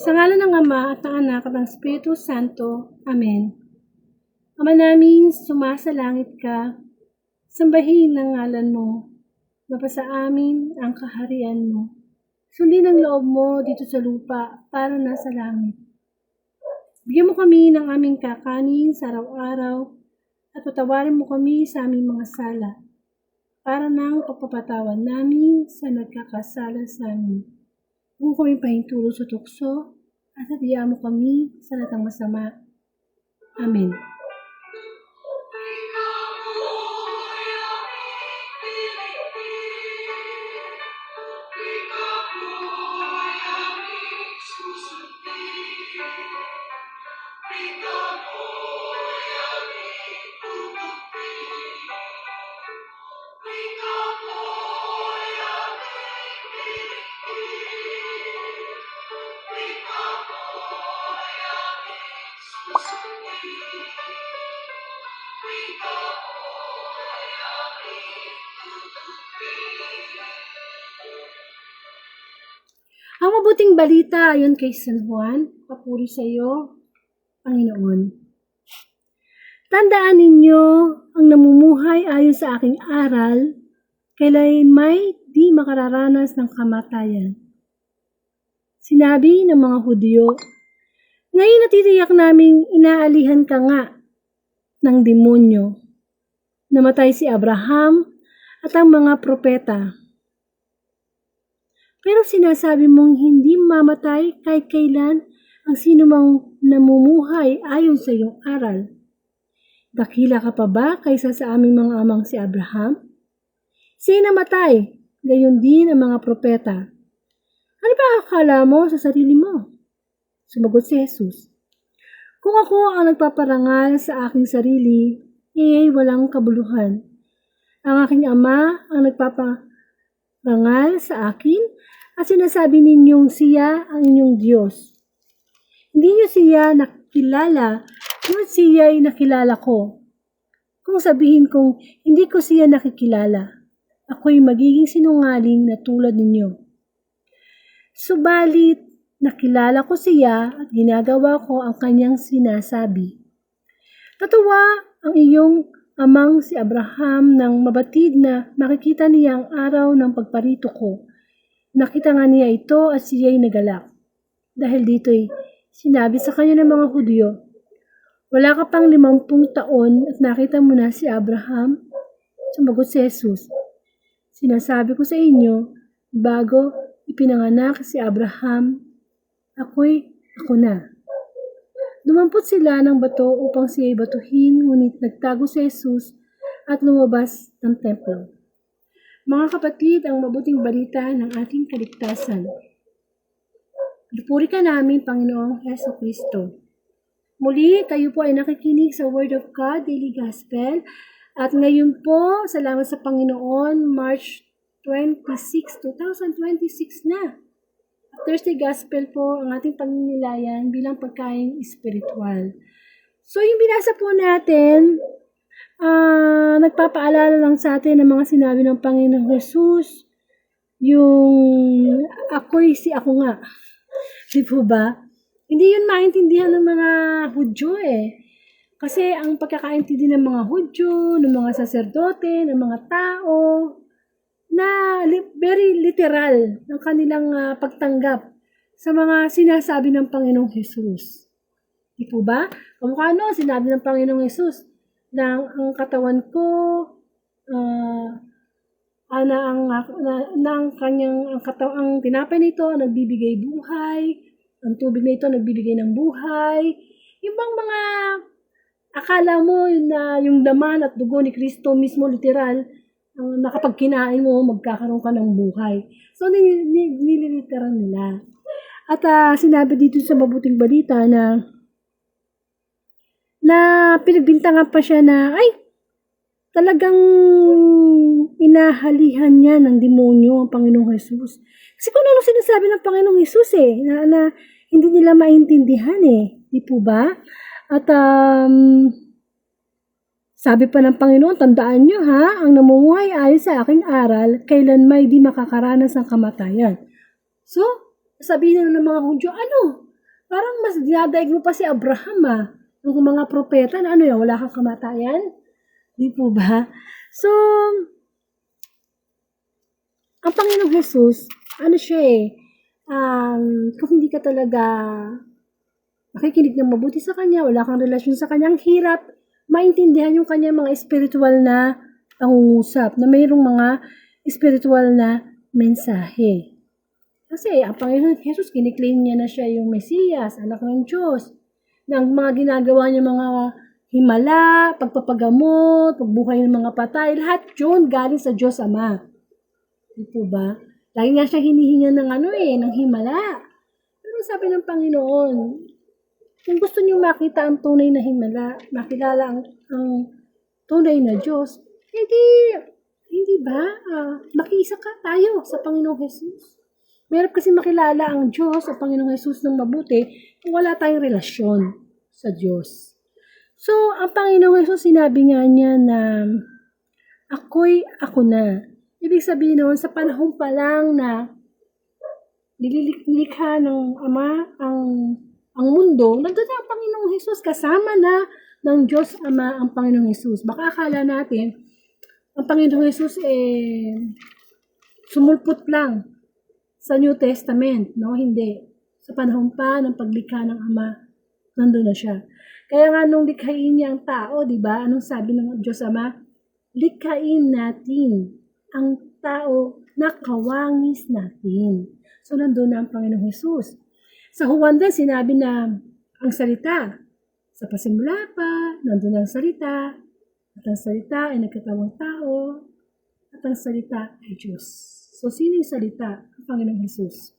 Sa ngalan ng Ama at ng Anak at ng Espiritu Santo. Amen. Ama namin, sumasalangit ka, sambahin ang ngalan mo, mapasa amin ang kaharian mo. Sundin ang loob mo dito sa lupa para nasa langit. Bigyan mo kami ng aming kakanin sa araw-araw at patawarin mo kami sa aming mga sala para nang pagpapatawan namin sa nagkakasala sa amin. Huwag kami pahintulot sa tukso at hatiyan mo kami sa lahat ng masama. Amen. Ang mabuting balita ayon kay San Juan, papuri sa iyo, Panginoon. Tandaan ninyo ang namumuhay ayon sa aking aral, kailan may di makararanas ng kamatayan. Sinabi ng mga Hudyo, ngayon natitiyak naming inaalihan ka nga ng demonyo. Namatay si Abraham at ang mga propeta. Pero sinasabi mong hindi mamatay kahit kailan ang sino mang namumuhay ayon sa iyong aral. Dakila ka pa ba kaysa sa aming mga amang si Abraham? Siya'y namatay, gayon din ang mga propeta. Ano ba akala mo sa sarili mo? Sumagot si Jesus. Kung ako ang nagpaparangal sa aking sarili, ay walang kabuluhan. Ang aking Ama ang nagpaparangal sa akin at sinasabi ninyong siya ang inyong Diyos. Hindi niyo siya nakilala, ngunit siya ay nakilala ko. Kung sabihin kong hindi ko siya nakikilala, ako'y magiging sinungaling na tulad ninyo. Subalit, nakilala ko siya at ginagawa ko ang kanyang sinasabi. Natuwa ang iyong amang si Abraham nang mabatid na makikita niya ang araw ng pagparito ko. Nakita nga niya ito at siya'y nagalak. Dahil dito'y sinabi sa kanya ng mga Hudyo, wala ka pang 50 taon at nakita mo na si Abraham? Sumagot si Jesus, sinasabi ko sa inyo, bago ipinanganak si Abraham, ako na. Dumampot sila ng bato upang siya'y batuhin, ngunit nagtago si Jesus at lumabas ng templo. Mga kapatid, ang mabuting balita ng ating kaligtasan. Pinupuri ka namin, Panginoong Heso Kristo. Muli, kayo po ay nakikinig sa Word of God, Daily Gospel. At ngayon po, salamat sa Panginoon, March 26, 2026 na. Thursday Gospel po ang ating paninilayan bilang pagkain espiritual. So, yung binasa po natin, nagpapaalala lang sa atin ng mga sinabi ng Panginoong Jesus, yung ako'y si ako nga. Di po ba? Hindi yun maintindihan ng mga Hudyo eh. Kasi ang pagkakaintindi ng mga Hudyo, ng mga saserdote, ng mga tao, na very literal ng kanilang pagtanggap sa mga sinasabi ng Panginoong Jesus. Di po ba? Kamukha ano, sinabi ng Panginoong Jesus, na ang katawan ko, ang tinapay nito nagbibigay buhay, ang tubig na ito nagbibigay ng buhay. Yung bang mga akala mo na yung laman at dugo ni Kristo mismo literal, nakapag kinain mo, magkakaroon ka ng buhay. So, nililiteral nila. At sinabi dito sa mabuting balita na pinagbintangan pa siya na, talagang inahalihan niya ng demonyo ang Panginoong Jesus. Kasi kung ano sinasabi ng Panginoong Jesus na hindi nila maintindihan di po ba? At sabi pa ng Panginoon, tandaan nyo ang namumuhay ayon sa aking aral, kailan may di makakaranas ng kamatayan. So, sabihin na ng mga Hudyo, Parang mas dinadaig mo pa si Abraham yung mga propeta na wala kang kamatayan. Di po ba? So, ang Panginoong Jesus, siya kung hindi ka talaga makikinig ng mabuti sa Kanya, wala kang relasyon sa Kanya, ang hirap maintindihan yung Kanyang mga spiritual na pangungusap, na mayroong mga spiritual na mensahe. Kasi ang Panginoon Jesus, kiniklaim niya na siya yung Mesiyas, anak ng Diyos, na ang mga ginagawa niya mga himala, pagpapagamot, pagbuhay ng mga patay, lahat yun galing sa Diyos Ama. Ito ba? Lagi nga siya hinihinga ng ng himala. Pero sabi ng Panginoon, kung gusto niyo makita ang tunay na himala, makilala ang tunay na Diyos, hindi ba? Makiisa ka tayo sa Panginoong Jesus. Meron kasi makilala ang Diyos, ang Panginoong Jesus ng mabuti, kung wala tayong relasyon sa Diyos. So, ang Panginoong Jesus, sinabi nga niya na, ako na. Ibig sabihin noon, sa panahon pa lang na nililikha ng Ama ang mundo, nandun na ang Panginoong Jesus, kasama na ng Diyos Ama ang Panginoong Jesus. Baka akala natin, ang Panginoong Jesus sumulpot lang sa New Testament, no? Hindi. Sa panahon pa ng paglikha ng Ama, nandun na siya. Kaya nga nung likhain niya ang tao, di ba? Anong sabi ng Diyos Ama? Likhain natin ang tao na kawangis natin. So, nandun na ang Panginoong Jesus. Sa Juan din, sinabi na ang salita, sa pasimula pa, nandun ang salita, at ang salita ay nagkatawang tao, at ang salita ay Diyos. So, sino yung salita? Ang Panginoong Jesus.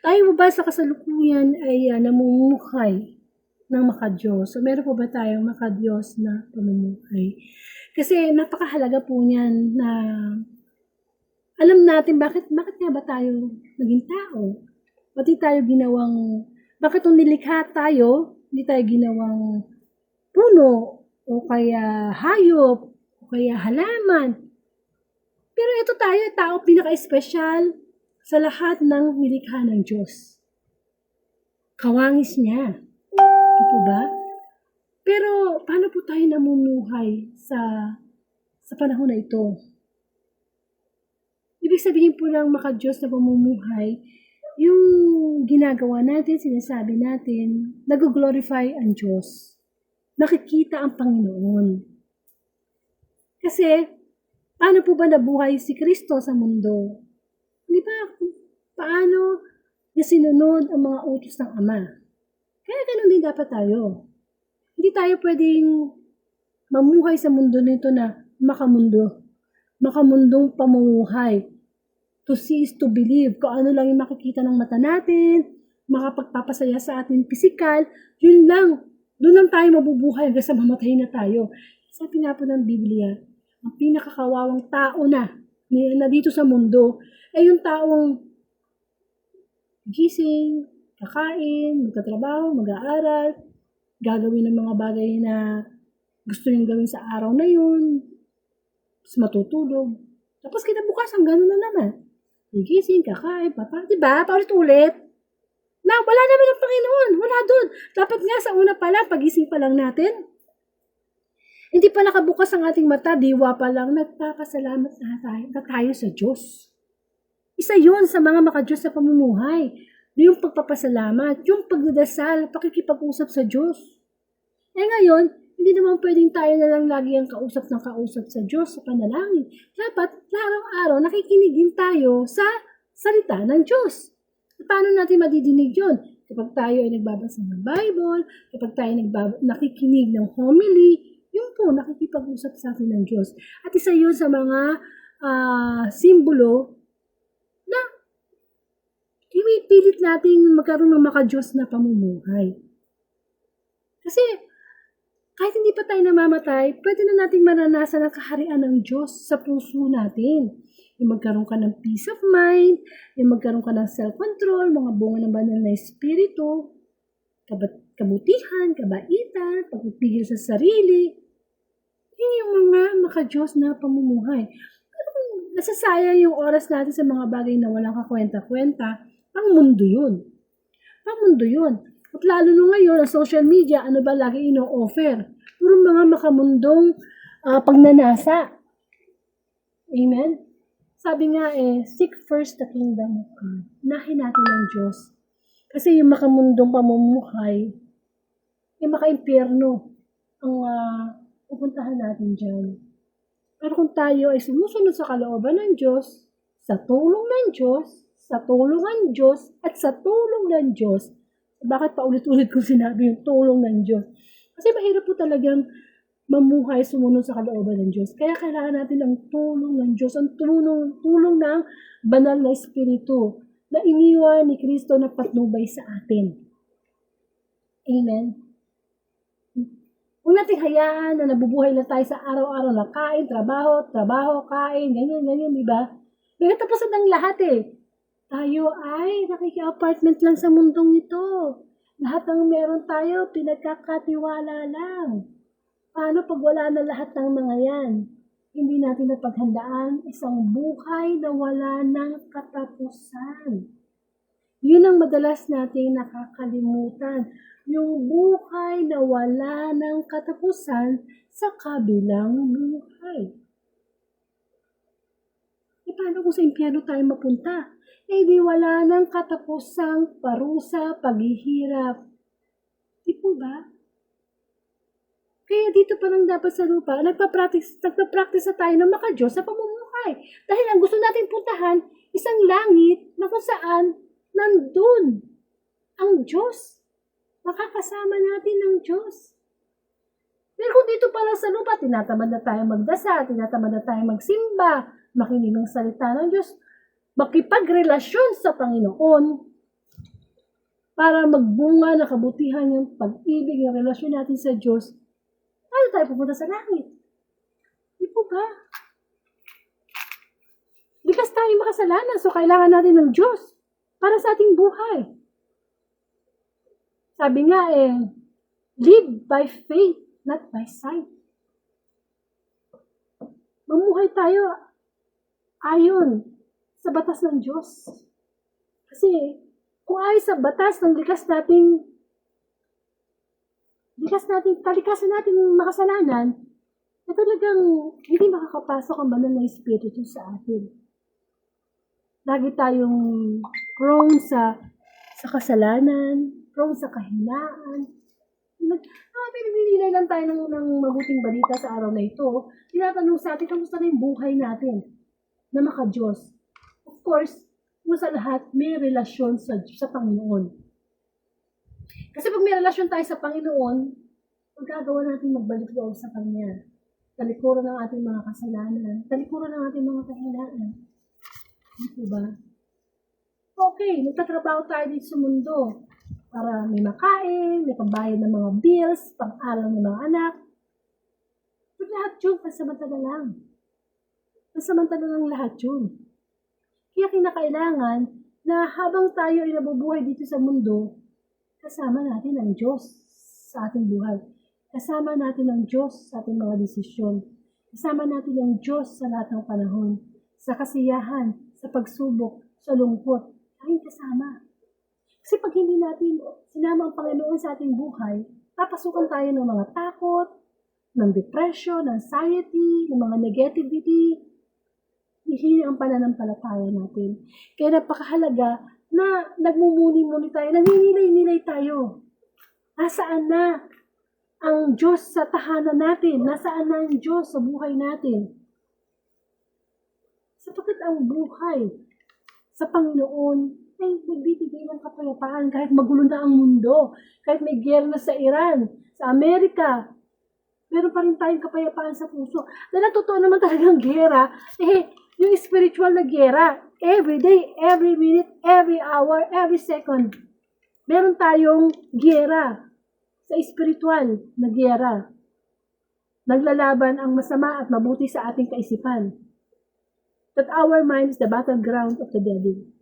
Tayo ba sa kasalukuyan ay namumuhay ng makadiyos? So, meron po ba tayong makadiyos na pamumuhay? Kasi napakahalaga po niyan na alam natin bakit nga ba tayo naging tao? Bakit nung nilikha tayo, hindi tayo ginawang puno, o kaya hayop, o kaya halaman. Pero ito tayo, tao pinaka-espesyal sa lahat ng nilikha ng Diyos. Kawangis niya. Ito ba? Pero paano po tayo namumuhay sa panahon na ito? Ibig sabihin po ng makadiyos na pamumuhay, yung ginagawa natin, sinasabi natin, nag-glorify ang Diyos. Nakikita ang Panginoon. Kasi, paano po ba nabuhay si Kristo sa mundo? Di ba? Paano niya sinunod ang mga utos ng Ama? Kaya ganun din dapat tayo. Hindi tayo pwedeng mamuhay sa mundo nito na makamundong pamumuhay. To see is to believe. Kung ano lang yung makikita ng mata natin, makapagpapasaya sa ating pisikal, yun lang. Doon lang tayo mabubuhay hanggang sa mamatay na tayo. Sabi nga po ng Biblia, ang pinakakawawang tao na dito sa mundo ay yung taong gising, kakain, magtatrabaho, mag-aaral, gagawin ng mga bagay na gusto niyong gawin sa araw na yun, tapos matutulog. Tapos kinabukasan, gano'n na naman. Gising, kakain, diba? Paulit-ulit. Na, wala naman ang Panginoon. Wala doon. Dapat nga sa una pa lang, pagising pa lang natin. Hindi pa nakabukas ang ating mata, diwa pa lang, nagpapasalamat na tayo sa Diyos. Isa yun sa mga makadiyos sa pamumuhay. Yung pagpapasalamat, yung pagdadasal, pakikipag-usap sa Diyos. Ngayon, hindi naman pwedeng tayo na lang lagi ang kausap sa Diyos sa panalangin. Dapat, araw-araw, nakikinig tayo sa salita ng Diyos. Paano natin madidinig yun? Kapag tayo ay nagbabasa ng Bible, kapag tayo nakikinig ng homily, yun po, nakikipag-usap sa atin ng Diyos. At isa yun sa mga simbolo na pinipilit nating magkaroon ng makadiyos na pamumuhay. Kasi, kahit hindi pa tayo namamatay, pwede na nating maranasan ang kaharian ng Diyos sa puso natin. Yung magkaroon ka ng peace of mind, yung magkaroon ka ng self-control, mga bunga ng banal na espiritu, kabutihan, kabaitan, pagpipigil sa sarili. Yun yung mga makadiyos na pamumuhay. Pero kung nasasayang yung oras natin sa mga bagay na walang kakwenta-kwenta, ang mundo yun. Pamundo yun. At lalo na ngayon, ang social media, ano ba lagi ino-offer? Puro mga makamundong pagnanasa. Amen? Sabi nga seek first the kingdom of God. Unahin natin ang Diyos. Kasi yung makamundong pamumuhay, yung maka-impyerno ang pupuntahan natin dyan. Pero kung tayo ay sumusunod sa kalooban ng Diyos, sa tulong ng Diyos, sa tulong ng Diyos, at sa tulong ng Diyos, bakit paulit-ulit ko sinabi yung tulong ng Diyos? Kasi mahirap po talagang mamuhay sumunod sa kalooban ng Diyos. Kaya kailangan natin ang tulong ng Diyos, ang tulong ng banal na Espiritu na iniwan ni Kristo na patnubay sa atin. Amen? Huwag nating hayaan na nabubuhay lang tayo sa araw-araw na kain, trabaho, kain, ganyan, di ba? May katapusan ng lahat Tayo ay nakiki-apartment lang sa mundong ito. Lahat ng meron tayo, pinagkakatiwala lang. Paano pag wala na lahat ng mga yan? Hindi natin napaghandaan isang buhay na wala ng katapusan. Yun ang madalas nating nakakalimutan. Yung buhay na wala ng katapusan sa kabilang buhay. Paano kung sa impyerno tayo mapunta? Di wala ng katapusang parusa, paghihirap. Di po ba? Kaya dito pa lang dapat sa lupa, nagpa-practice na tayo ng maka-Diyos sa pamumuhay. Dahil ang gusto natin puntahan, isang langit na kung saan nandun ang Diyos. Makakasama natin ang Diyos. Pero kung dito pa lang sa lupa, tinatamad na tayo magdasal, tinatamad na tayo magsimba, makinig ng salita ng Diyos, makipagrelasyon sa Panginoon para magbunga na kabutihan yung pag-ibig, yung relasyon natin sa Diyos, paano tayo pupunta sa langit? Di po ba? Likas tayo makasalanan, so kailangan natin ng Diyos para sa ating buhay. Sabi nga live by faith, not by sight. Mamuhay tayo ayon sa batas ng Diyos. Kasi kung ayon sa batas ng kalikasan natin makasalanan, na talagang hindi makakapasok ang banal na Espiritu sa atin. Lagi tayong prone sa kasalanan, prone sa kahinaan. Pinipili lang tayo ng mabuting balita sa araw na ito. Tinatanong sa atin, kamusta na yung buhay natin na maka-Diyos? Of course, sa lahat, may relasyon sa Panginoon. Kasi pag may relasyon tayo sa Panginoon, magagawa natin magbalik loob sa Kanya. Talikuran ng ating mga kasalanan, talikuran ng ating mga kahinaan. Di ba? Okay, nagtatrabaho tayo dito sa mundo para may makain, may pambayad ng mga bills, pang-aral ng mga anak. Pero lahat yun, pansamantala lang. Pansamantala lang lahat yun. Kaya kinakailangan na habang tayo ay nabubuhay dito sa mundo, kasama natin ang Diyos sa ating buhay. Kasama natin ang Diyos sa ating mga desisyon. Kasama natin ang Diyos sa lahat ng panahon. Sa kasiyahan, sa pagsubok, sa lungkot. Tayong kasama. Kasi pag hindi natin sinama ang Panginoon sa ating buhay, papasukan tayo ng mga takot, ng depression, ng anxiety, ng mga negativity. Hihina ang pananampalataya natin. Kaya napakahalaga na nagmumuni-muni tayo, naninilay-nilay tayo. Nasaan na ang Diyos sa tahanan natin? Nasaan na ang Diyos sa buhay natin? Sapagkat ang buhay sa Panginoon ay nagbibigay ng kapayapaan kahit magulo na ang mundo, kahit may giyera na sa Iran, sa Amerika, meron pa rin tayong kapayapaan sa puso. Dahil totoo naman talagang giyera, yung spiritual na giyera, every day, every minute, every hour, every second, meron tayong giyera sa spiritual na giyera. Naglalaban ang masama at mabuti sa ating kaisipan. That our mind is the battleground of the devil.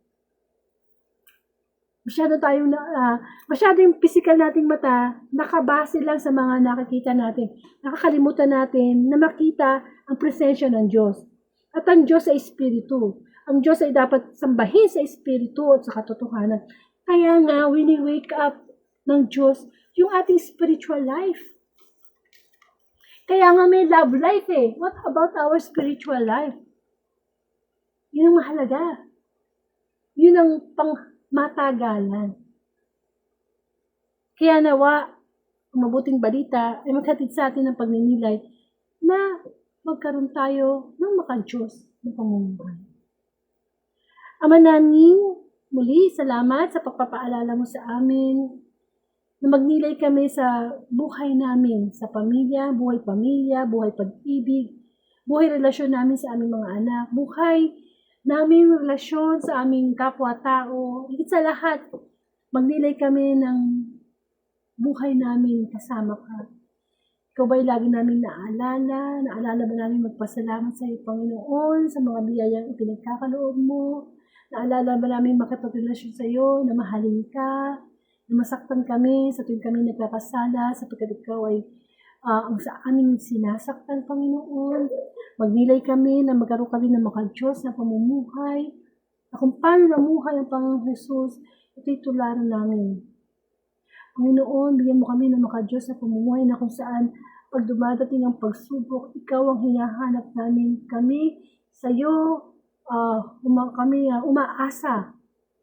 Masyado yung physical nating mata, nakabase lang sa mga nakikita natin. Nakakalimutan natin na makita ang presensya ng Diyos. At ang Diyos ay Espiritu. Ang Diyos ay dapat sambahin sa Espiritu at sa katotohanan. Kaya nga, wini-wake up ng Diyos yung ating spiritual life. Kaya nga may love life eh. What about our spiritual life? Yun ang mahalaga. Yun ang pangmatagalan. Kaya nawa, ang mabuting balita ay maghatid sa atin ng pagninilay na magkaroon tayo ng makadiyos na pamumuhay. Ama namin, muli, salamat sa pagpapaalala mo sa amin na magnilay kami sa buhay namin, sa pamilya, buhay pag-ibig, buhay relasyon namin sa aming mga anak, buhay namin relasyon sa aming kapwa-tao. Higit sa lahat, magnilay kami ng buhay namin kasama ka. Ikaw ba'y lagi namin naalala? Naalala ba namin magpasalamat sa iyo, Panginoon, sa mga biyayang ipinagkakaloob mo? Naalala ba namin makipagrelasyon sa iyo, na mahalin ka, na masaktan kami sa tuwing kami nagkakasala, sapagkat ikaw ay ang sa aming sinasaktan, Panginoon. Magnilay kami na magkaroon kami ng makadiyos na pamumuhay, na kung paano namuhay ang Panginoong Jesus, ito'y tularan namin. Panginoon, bigyan mo kami ng makadiyos na pamumuhay na kung saan pag dumadating ang pagsubok, ikaw ang hinahanap namin. Kami sa iyo, kami umaasa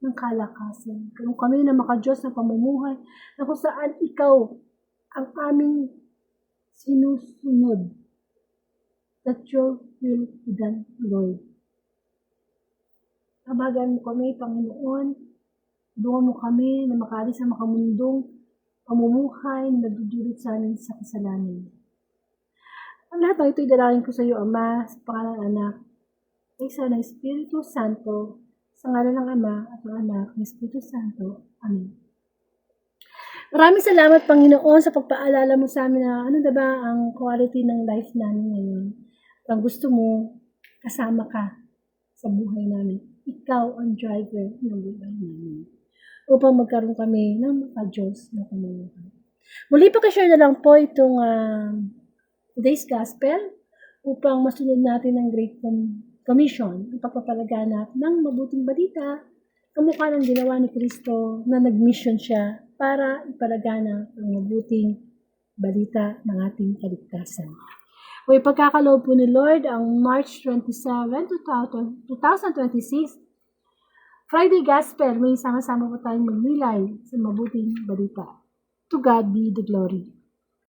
ng kalakasan. Kung kami na makadiyos na pamumuhay na kung saan ikaw ang aming sinusunod. That your will be done, Lord. Tabagan mo kami, Panginoon. Doon mo kami na makaalis sa makamundong pamumuhay na nagdudulot sa amin sa kasalanan. Ang lahat ng ito'y dalangin ko sa iyo, Ama, sa pangalan ng anak, isa ng Espiritu Santo, sa ngalan ng Ama at ng Anak, ng Espiritu Santo. Amen. Maraming salamat, Panginoon, sa pagpaalala mo sa amin na ano na ba ang quality ng life namin ngayon. At ang gusto mo, kasama ka sa buhay namin. Ikaw ang driver ng buhay namin. Upang magkaroon kami ng makadiyos na pamumuhay. Muli pa-share na lang po itong today's gospel upang masunod natin ang Great Commission, ang pagpapalaganap ng mabuting balita, kamukha ng ginawa ni Kristo na nag-mission siya para ipalaganap ang mabuting balita ng ating kaligtasan. O ipagkakaloob po ni Lord ang March 27, 2026, Friday Gospel, may sama-sama po tayong magnilay sa mabuting balita. To God be the glory.